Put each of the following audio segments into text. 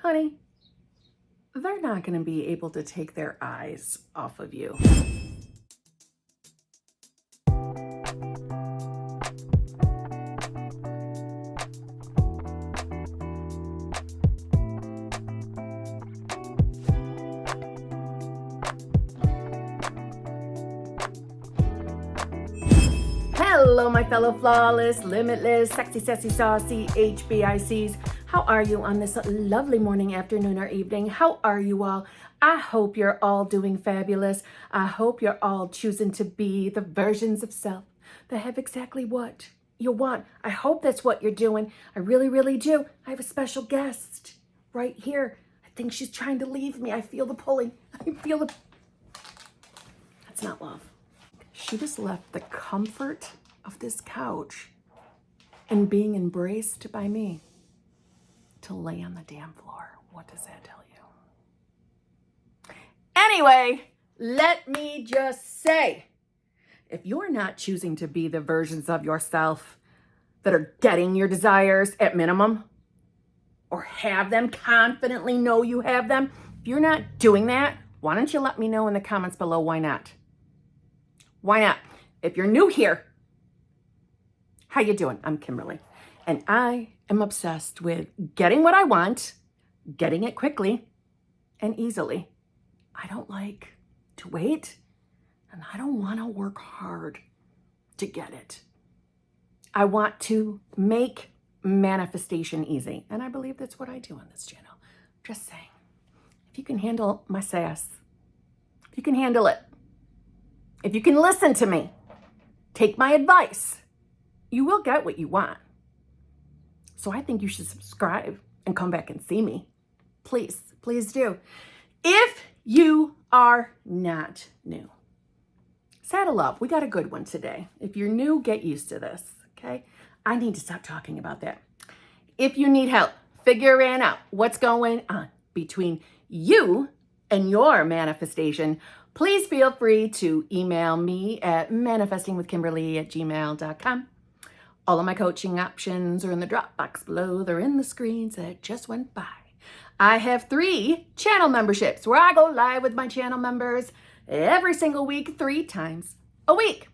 honey, they're not going to be able to take their eyes off of you. Hello, my fellow flawless, limitless, sexy, sassy, saucy HBICs. How are you on this lovely morning, afternoon, or evening? How are you all? I hope you're all doing fabulous. I hope you're all choosing to be the versions of self that have exactly what you want. I hope that's what you're doing. I really, really do. I have a special guest right here. I think she's trying to leave me. I feel the pulling. I feel the... That's not love. She just left the comfort of this couch and being embraced by me to lay on the damn floor. What does that tell you? Anyway, let me just say, if you're not choosing to be the versions of yourself that are getting your desires at minimum, or have them, confidently know you have them, if you're not doing that, why don't you let me know in the comments below why not? Why not? If you're new here, how you doing? I'm Kimberly, and I am obsessed with getting what I want, getting it quickly and easily. I don't like to wait, and I don't want to work hard to get it. I want to make manifestation easy, and I believe that's what I do on this channel. Just saying, if you can handle my sass, if you can handle it, if you can listen to me, take my advice, you will get what you want. So I think you should subscribe and come back and see me. Please, please do. If you are not new, saddle up. We got a good one today. If you're new, get used to this, okay? I need to stop talking about that. If you need help figuring out what's going on between you and your manifestation, please feel free to email me at manifestingwithKimberly@gmail.com. All of my coaching options are in the drop box below. They're in the screens that just went by. I have 3 channel memberships where I go live with my channel members every single week, 3 times a week.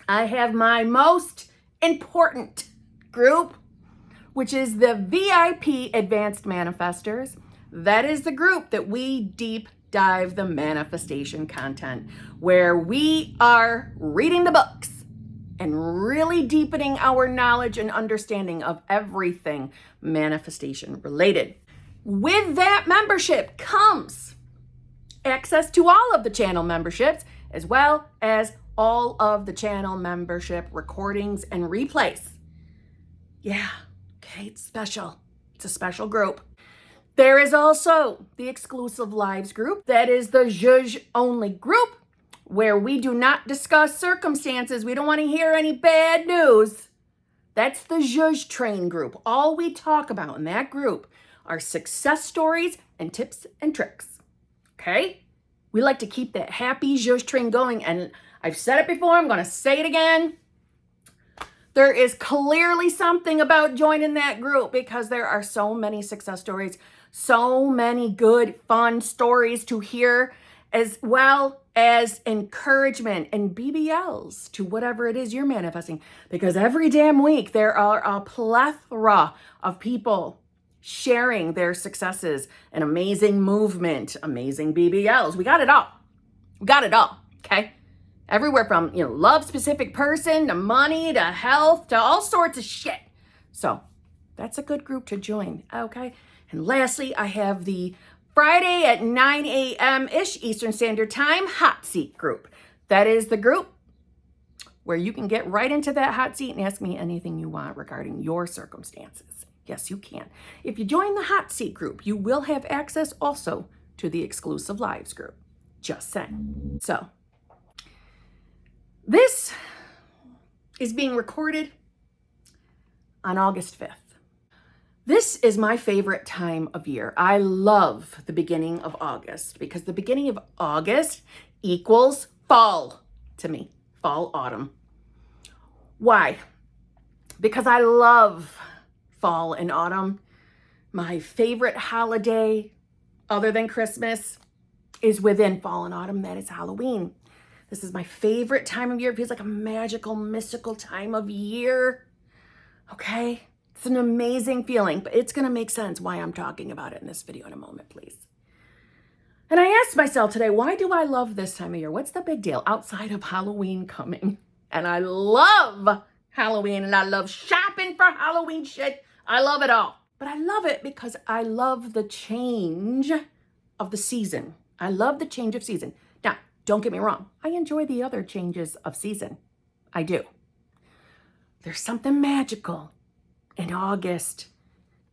I have my most important group, which is the VIP Advanced Manifestors. That is the group that we deep dive the manifestation content, where we are reading the books and really deepening our knowledge and understanding of everything manifestation related. With that membership comes access to all of the channel memberships, as well as all of the channel membership recordings and replays. Yeah, okay, it's special. It's a special group. There is also the exclusive lives group. That is the Zhuzh only group, where we do not discuss circumstances. We don't want to hear any bad news. That's the Zhuzh train group. All we talk about in that group are success stories and tips and tricks. Okay? We like to keep that happy Zhuzh train going, and I've said it before, I'm going to say it again. There is clearly something about joining that group, because there are so many success stories, so many good, fun stories to hear, as well as encouragement and BBLs to whatever it is you're manifesting. Because every damn week there are a plethora of people sharing their successes, an amazing movement, amazing BBLs. We got it all. We got it all, okay? Everywhere from, love specific person to money to health to all sorts of shit. So that's a good group to join, okay? And lastly, I have the Friday at 9 a.m.-ish Eastern Standard Time hot seat group. That is the group where you can get right into that hot seat and ask me anything you want regarding your circumstances. Yes, you can. If you join the hot seat group, you will have access also to the exclusive lives group. Just saying. So, this is being recorded on August 5th. This is my favorite time of year. I love the beginning of August, because the beginning of August equals fall to me. Fall, autumn. Why? Because I love fall and autumn. My favorite holiday, other than Christmas, is within fall and autumn. That is Halloween. This is my favorite time of year. It feels like a magical, mystical time of year. Okay? It's an amazing feeling, but it's going to make sense why I'm talking about it in this video in a moment, please. And I asked myself today, why do I love this time of year? What's the big deal outside of Halloween coming? And I love Halloween, and I love shopping for Halloween shit. I love it all. But I love it because I love the change of the season. I love the change of season. Now, don't get me wrong. I enjoy the other changes of season. I do. There's something magical in August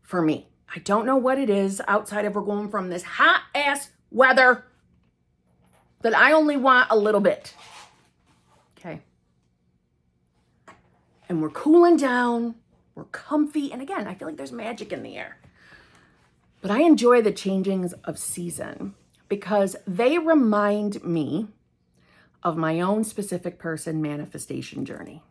for me. I don't know what it is outside of we're going from this hot ass weather that I only want a little bit. Okay. And we're cooling down. We're comfy. And again, I feel like there's magic in the air. But I enjoy the changings of season because they remind me of my own specific person manifestation journey.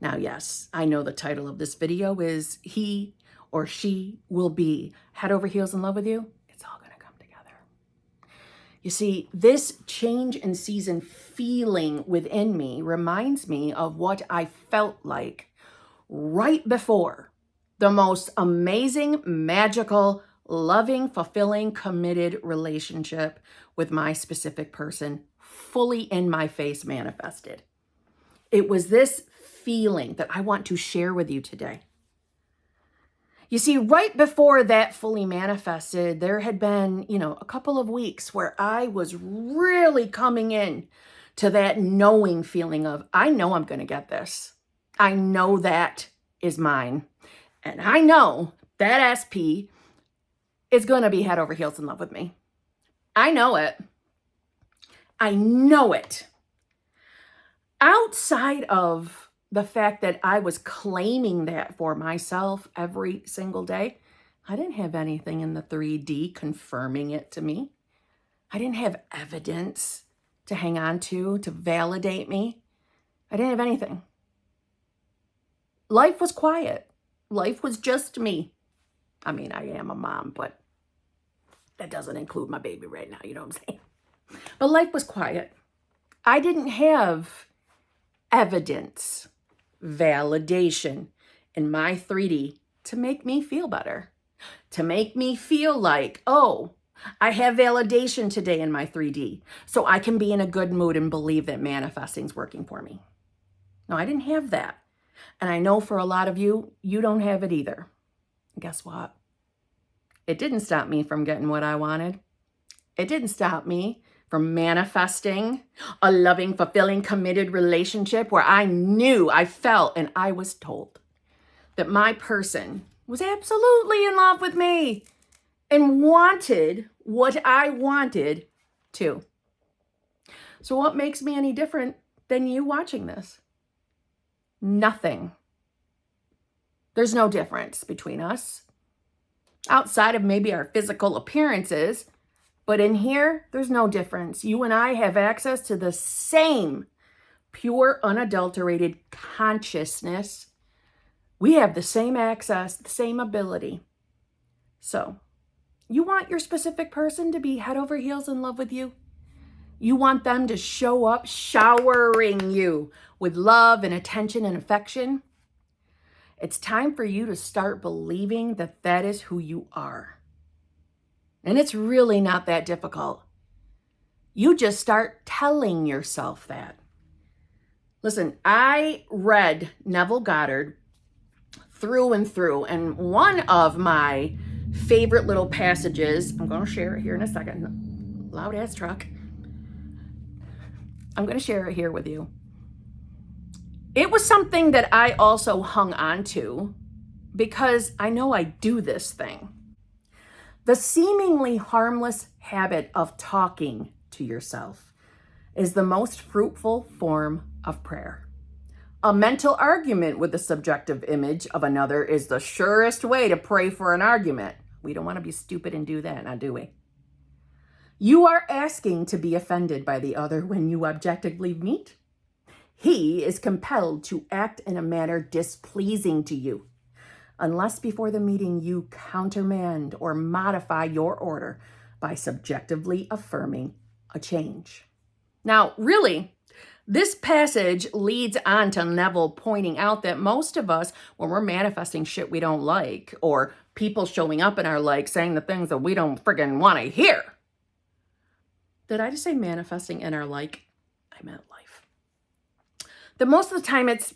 Now, yes, I know the title of this video is He or She Will Be Head Over Heels in Love with You. It's all going to come together. You see, this change in season feeling within me reminds me of what I felt like right before the most amazing, magical, loving, fulfilling, committed relationship with my specific person fully in my face manifested. It was this feeling that I want to share with you today. You see, right before that fully manifested, there had been, a couple of weeks where I was really coming in to that knowing feeling of, I know I'm going to get this. I know that is mine. And I know that SP is going to be head over heels in love with me. I know it. I know it. Outside of the fact that I was claiming that for myself every single day, I didn't have anything in the 3D confirming it to me. I didn't have evidence to hang on to validate me. I didn't have anything. Life was quiet. Life was just me. I mean, I am a mom, but that doesn't include my baby right now. You know what I'm saying? But life was quiet. I didn't have evidence, validation in my 3D to make me feel better, to make me feel like, oh, I have validation today in my 3D, so I can be in a good mood and believe that manifesting's working for me. No, I didn't have that. And I know for a lot of you, you don't have it either. And guess what? It didn't stop me from getting what I wanted. It didn't stop me from manifesting a loving, fulfilling, committed relationship where I knew, I felt, and I was told that my person was absolutely in love with me and wanted what I wanted too. So what makes me any different than you watching this? Nothing. There's no difference between us outside of maybe our physical appearances. But in here, there's no difference. You and I have access to the same pure, unadulterated consciousness. We have the same access, the same ability. So, you want your specific person to be head over heels in love with you? You want them to show up showering you with love and attention and affection? It's time for you to start believing that that is who you are. And it's really not that difficult. You just start telling yourself that. Listen, I read Neville Goddard through and through, and one of my favorite little passages, I'm going to share it here in a second. Loud ass truck. I'm going to share it here with you. It was something that I also hung on to because I know I do this thing. The seemingly harmless habit of talking to yourself is the most fruitful form of prayer. A mental argument with the subjective image of another is the surest way to pray for an argument. We don't want to be stupid and do that, now do we? You are asking to be offended by the other when you objectively meet. He is compelled to act in a manner displeasing to you. unless before the meeting you countermand or modify your order by subjectively affirming a change. Now, really, this passage leads on to Neville pointing out that most of us, when we're manifesting shit we don't like, or people showing up in our life saying the things that we don't friggin' want to hear. Did I just say manifesting in our like? I meant life. That most of the time it's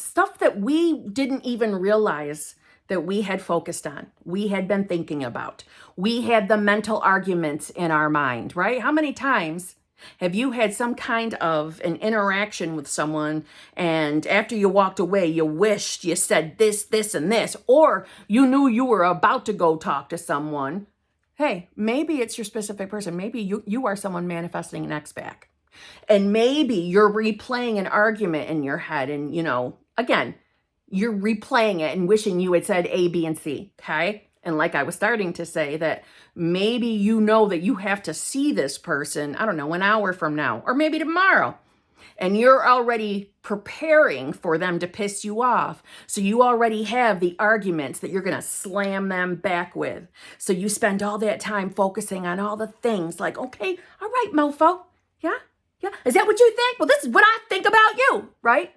stuff that we didn't even realize that we had focused on, we had been thinking about. We had the mental arguments in our mind, right? How many times have you had some kind of an interaction with someone and after you walked away, you wished you said this, this, and this, or you knew you were about to go talk to someone? Hey, maybe it's your specific person. Maybe you are someone manifesting an ex back. And maybe you're replaying an argument in your head and, again, you're replaying it and wishing you had said A, B, and C, okay? And like I was starting to say, that maybe you know that you have to see this person, I don't know, an hour from now, or maybe tomorrow. And you're already preparing for them to piss you off. So you already have the arguments that you're going to slam them back with. So you spend all that time focusing on all the things like, okay, all right, mofo. Yeah. Is that what you think? Well, this is what I think about you, right?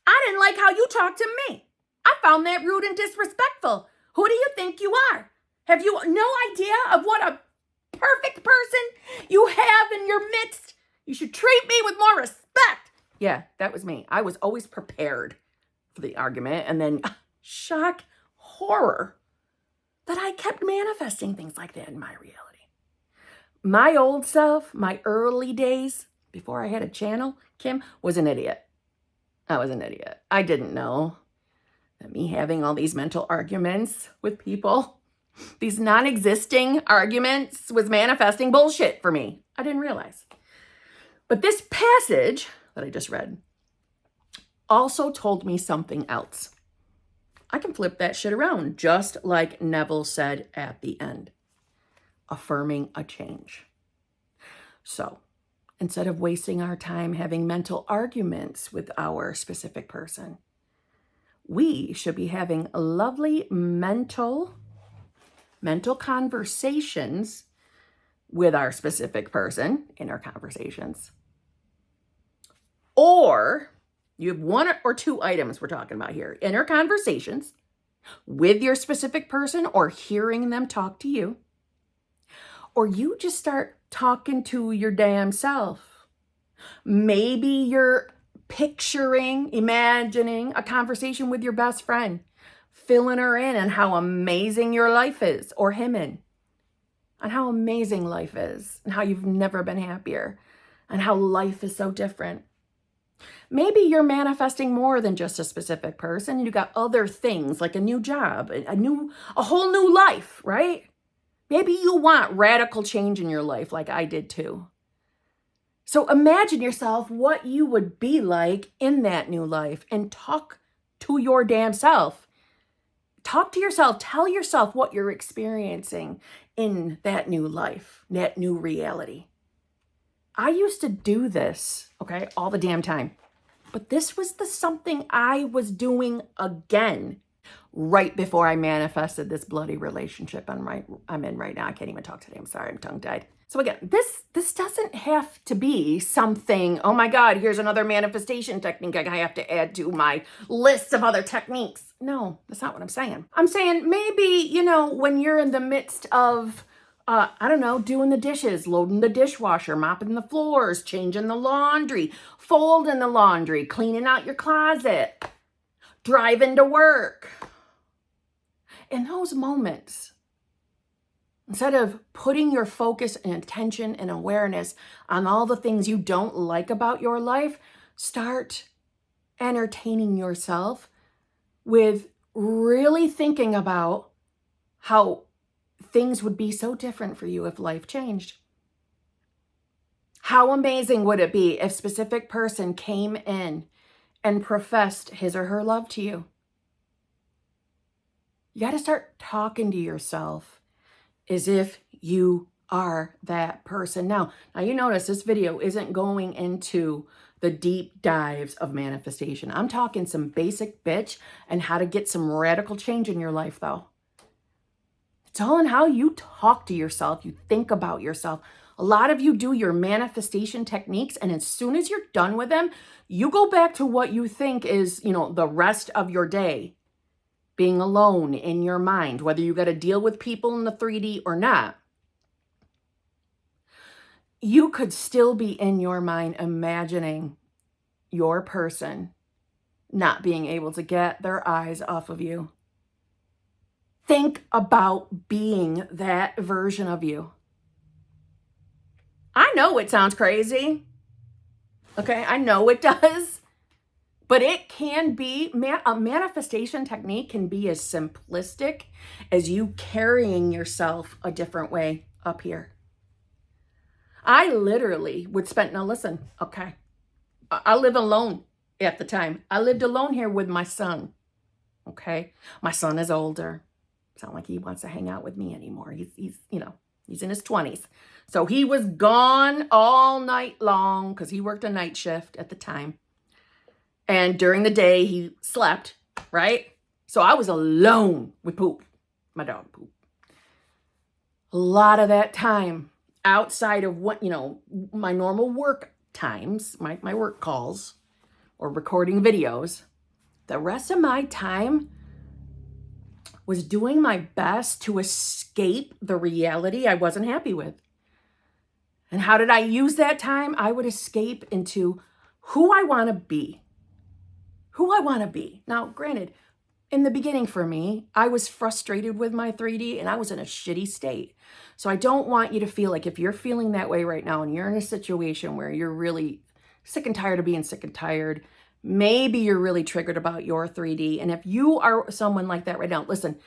I didn't like how you talked to me. I found that rude and disrespectful. Who do you think you are? Have you no idea of what a perfect person you have in your midst? You should treat me with more respect. Yeah, that was me. I was always prepared for the argument. And then shock, horror, that I kept manifesting things like that in my reality. My old self, my early days, before I had a channel, Kim, was an idiot. I was an idiot. I didn't know that me having all these mental arguments with people, these non-existing arguments, was manifesting bullshit for me. I didn't realize. But this passage that I just read also told me something else. I can flip that shit around, just like Neville said at the end. Affirming a change. So, instead of wasting our time having mental arguments with our specific person, we should be having lovely mental conversations with our specific person in our conversations. Or you have one or two items we're talking about here. Inner conversations with your specific person or hearing them talk to you. Or you just start talking to your damn self. Maybe you're imagining a conversation with your best friend, filling her in on how amazing your life is, or him in, on how amazing life is, and how you've never been happier, and how life is so different. Maybe you're manifesting more than just a specific person. You got other things like a new job, a whole new life, right? Maybe you want radical change in your life like I did too. So imagine yourself what you would be like in that new life and talk to your damn self. Talk to yourself. Tell yourself what you're experiencing in that new life, that new reality. I used to do this, okay, all the damn time. But this was something I was doing again right before I manifested this bloody relationship I'm in right now. I can't even talk today. I'm sorry, I'm tongue-tied. So again, this doesn't have to be something, oh my God, here's another manifestation technique I have to add to my list of other techniques. No, that's not what I'm saying. I'm saying maybe, when you're in the midst of, doing the dishes, loading the dishwasher, mopping the floors, changing the laundry, folding the laundry, cleaning out your closet, driving to work. In those moments, instead of putting your focus and attention and awareness on all the things you don't like about your life, start entertaining yourself with really thinking about how things would be so different for you if life changed. How amazing would it be if a specific person came in and professed his or her love to you? You got to start talking to yourself as if you are that person. Now you notice this video isn't going into the deep dives of manifestation. I'm talking some basic bitch and how to get some radical change in your life, though. It's all in how you talk to yourself, you think about yourself. A lot of you do your manifestation techniques, and as soon as you're done with them, you go back to what you think is, the rest of your day. Being alone in your mind, whether you got to deal with people in the 3D or not. You could still be in your mind imagining your person not being able to get their eyes off of you. Think about being that version of you. I know it sounds crazy. Okay, I know it does. But it can be, a manifestation technique can be as simplistic as you carrying yourself a different way up here. I literally would spend, now listen, okay, I live alone at the time. I lived alone here with my son, okay? My son is older. It's not like he wants to hang out with me anymore. He's in his 20s. So he was gone all night long because he worked a night shift at the time. And during the day, he slept, right? So I was alone with Poop, my dog Poop. A lot of that time outside of what, my normal work times, my work calls or recording videos, the rest of my time was doing my best to escape the reality I wasn't happy with. And how did I use that time? I would escape into who I want to be. Who I want to be. Now, granted, in the beginning for me, I was frustrated with my 3D and I was in a shitty state. So I don't want you to feel like if you're feeling that way right now and you're in a situation where you're really sick and tired of being sick and tired, maybe you're really triggered about your 3D. And if you are someone like that right now, listen,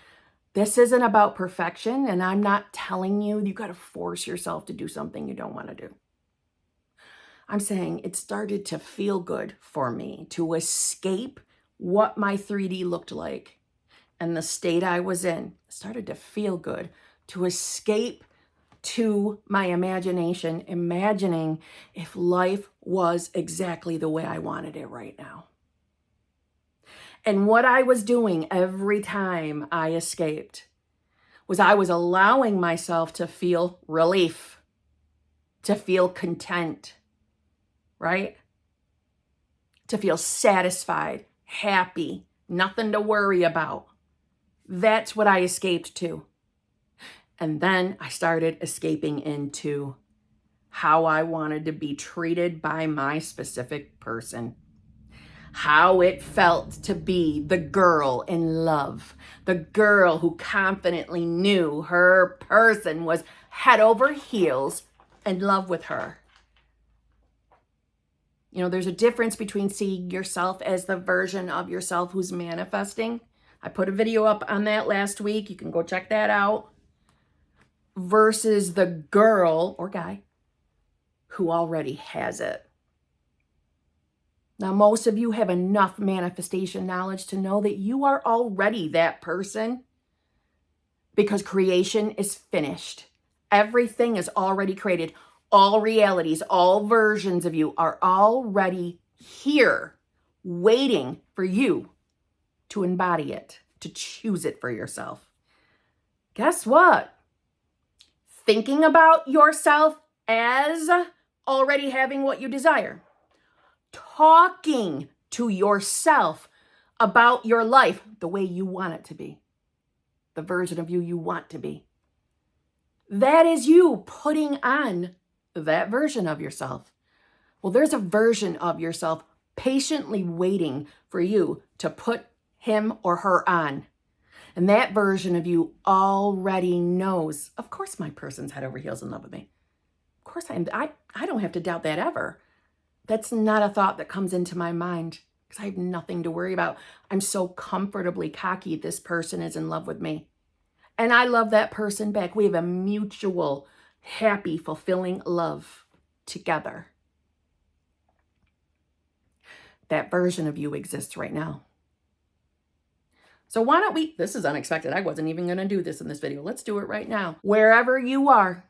this isn't about perfection. And I'm not telling you got to force yourself to do something you don't want to do. I'm saying it started to feel good for me to escape what my 3D looked like and the state I was in. It started to feel good to escape to my imagination, imagining if life was exactly the way I wanted it right now. And what I was doing every time I escaped was I was allowing myself to feel relief, to feel content, right? To feel satisfied, happy, nothing to worry about. That's what I escaped to. And then I started escaping into how I wanted to be treated by my specific person. How it felt to be the girl in love. The girl who confidently knew her person was head over heels in love with her. There's a difference between seeing yourself as the version of yourself who's manifesting. I put a video up on that last week. You can go check that out. Versus the girl or guy who already has it. Now, most of you have enough manifestation knowledge to know that you are already that person because creation is finished. Everything is already created. All realities, all versions of you are already here, waiting for you to embody it, to choose it for yourself. Guess what? Thinking about yourself as already having what you desire. Talking to yourself about your life the way you want it to be. The version of you want to be. That is you putting on that version of yourself. Well, there's a version of yourself patiently waiting for you to put him or her on. And that version of you already knows, of course my person's head over heels in love with me. Of course I am. I don't have to doubt that ever. That's not a thought that comes into my mind because I have nothing to worry about. I'm so comfortably cocky this person is in love with me. And I love that person back. We have a mutual, happy, fulfilling love together. That version of you exists right now. So why don't we, this is unexpected. I wasn't even going to do this in this video. Let's do it right now. Wherever you are,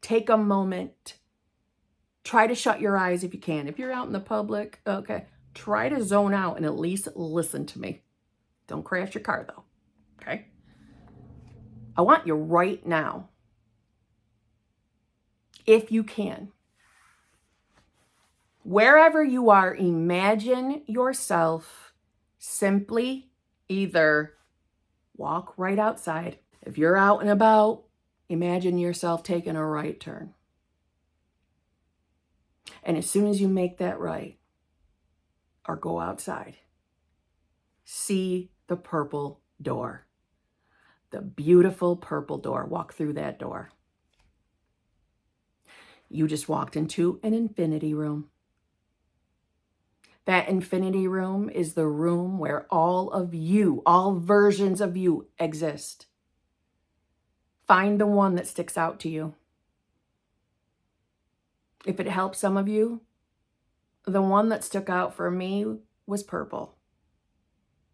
take a moment. Try to shut your eyes if you can. If you're out in the public, okay, try to zone out and at least listen to me. Don't crash your car though, okay? I want you right now, if you can, wherever you are, imagine yourself simply either walk right outside. If you're out and about, imagine yourself taking a right turn. And as soon as you make that right, or go outside, see the purple door. The beautiful purple door. Walk through that door. You just walked into an infinity room. That infinity room is the room where all of you, all versions of you exist. Find the one that sticks out to you. If it helps some of you, the one that stuck out for me was purple.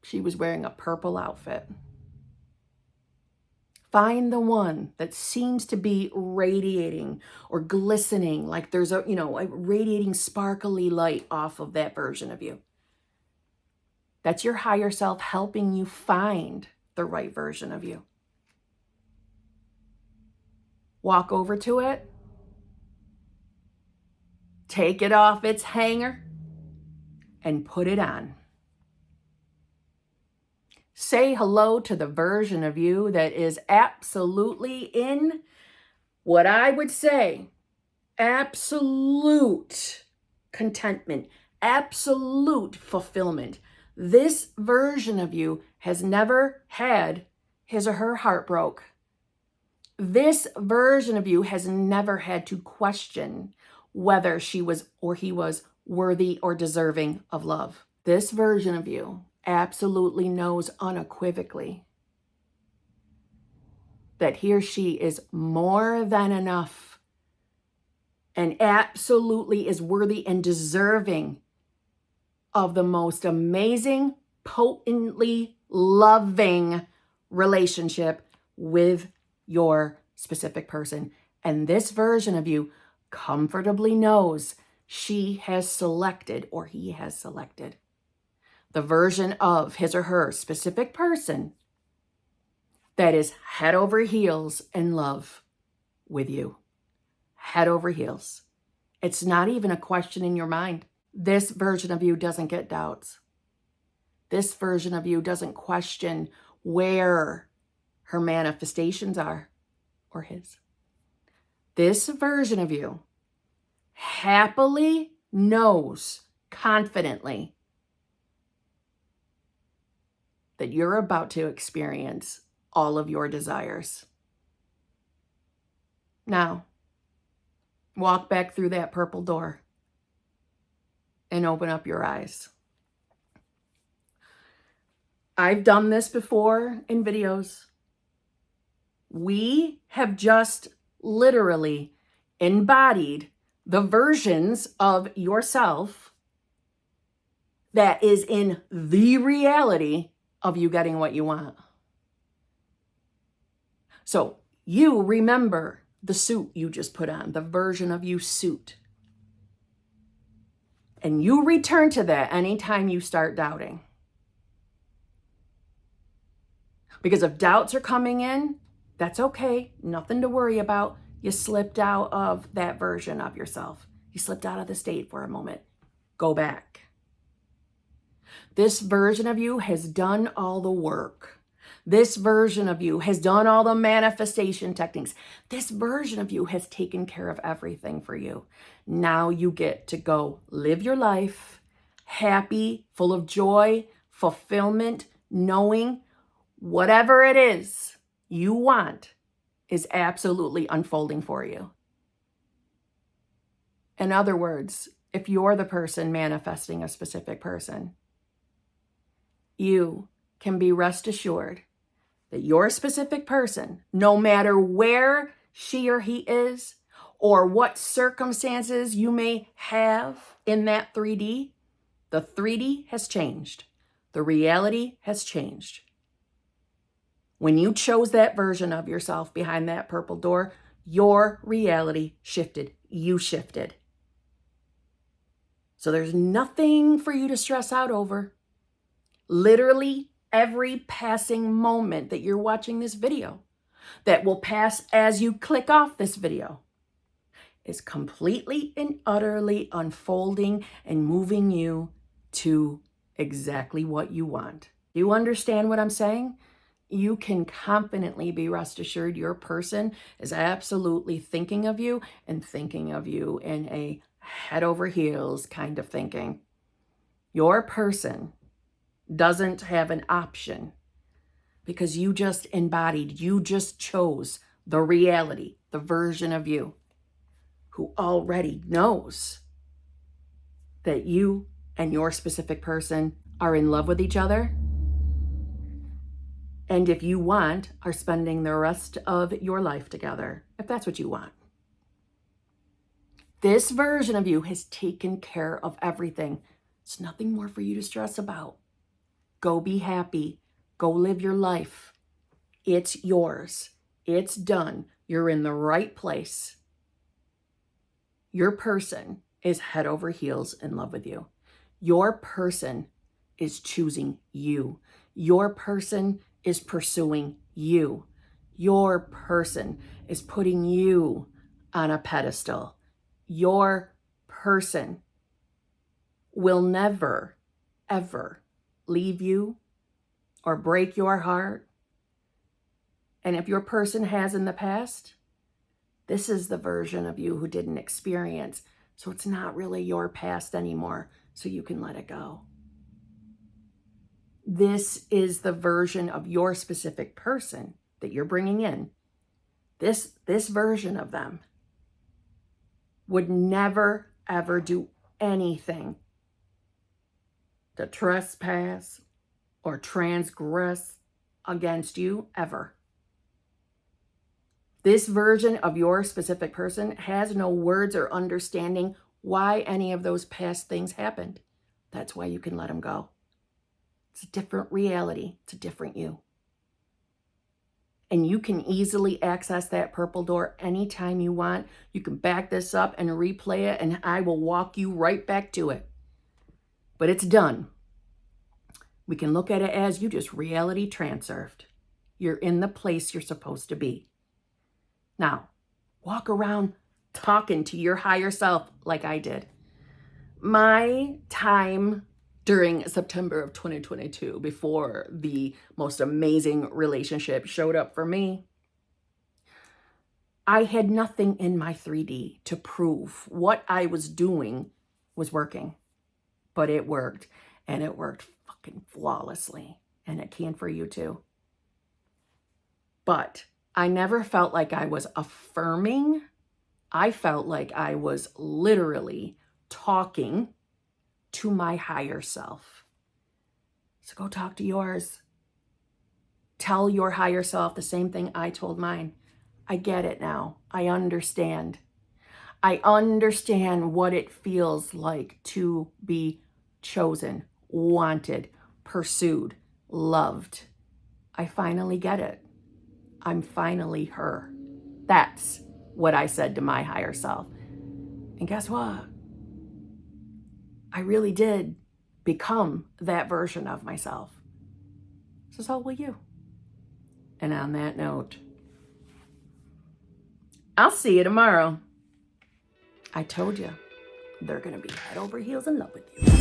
She was wearing a purple outfit. Find the one that seems to be radiating or glistening, like there's a radiating sparkly light off of that version of you. That's your higher self helping you find the right version of you. Walk over to it. Take it off its hanger and put it on. Say hello to the version of you that is absolutely in what I would say, absolute contentment, absolute fulfillment. This version of you has never had his or her heart broke. This version of you has never had to question whether she was or he was worthy or deserving of love. This version of you absolutely knows unequivocally that he or she is more than enough and absolutely is worthy and deserving of the most amazing, potently loving relationship with your specific person. And this version of you comfortably knows she has selected or he has selected the version of his or her specific person that is head over heels in love with you. Head over heels. It's not even a question in your mind. This version of you doesn't get doubts. This version of you doesn't question where her manifestations are or his. This version of you happily knows confidently that you're about to experience all of your desires. Now, walk back through that purple door and open up your eyes. I've done this before in videos. We have just literally embodied the versions of yourself that is in the reality of you getting what you want. So you remember the suit you just put on, the version of you suit. And you return to that anytime you start doubting. Because if doubts are coming in, that's okay. Nothing to worry about. You slipped out of that version of yourself. You slipped out of the state for a moment. Go back. This version of you has done all the work. This version of you has done all the manifestation techniques. This version of you has taken care of everything for you. Now you get to go live your life happy, full of joy, fulfillment, knowing whatever it is you want is absolutely unfolding for you. In other words, if you're the person manifesting a specific person, you can be rest assured that your specific person, no matter where she or he is or what circumstances you may have in that 3D, the 3D has changed. The reality has changed. When you chose that version of yourself behind that purple door, your reality shifted. You shifted. So there's nothing for you to stress out over. Literally every passing moment that you're watching this video, that will pass as you click off this video, is completely and utterly unfolding and moving you to exactly what you want. You understand what I'm saying? You can confidently be rest assured your person is absolutely thinking of you, and thinking of you in a head over heels kind of thinking. Your person doesn't have an option, because you just embodied, you just chose the reality, the version of you who already knows that you and your specific person are in love with each other. And if you want, are spending the rest of your life together, if that's what you want. This version of you has taken care of everything. It's nothing more for you to stress about. Go be happy. Go live your life. It's yours. It's done. You're in the right place. Your person is head over heels in love with you. Your person is choosing you. Your person is pursuing you. Your person is putting you on a pedestal. Your person will never, ever leave you or break your heart. And if your person has in the past, this is the version of you who didn't experience. So it's not really your past anymore. So you can let it go. This is the version of your specific person that you're bringing in. This version of them would never, ever do anything to trespass or transgress against you, ever. This version of your specific person has no words or understanding why any of those past things happened. That's why you can let them go. It's a different reality. It's a different you. And you can easily access that purple door anytime you want. You can back this up and replay it, and I will walk you right back to it. But it's done. We can look at it as you just reality transurfed. You're in the place you're supposed to be. Now, walk around talking to your higher self like I did. My time during September of 2022, before the most amazing relationship showed up for me, I had nothing in my 3D to prove what I was doing was working. But it worked, and it worked fucking flawlessly, and it can for you too. But I never felt like I was affirming. I felt like I was literally talking to my higher self. So go talk to yours. Tell your higher self the same thing I told mine. I get it now. I understand. I understand what it feels like to be chosen, wanted, pursued, loved. I finally get it. I'm finally her. That's what I said to my higher self. And guess what? I really did become that version of myself. So will you. And on that note, I'll see you tomorrow. I told you, they're going to be head over heels in love with you.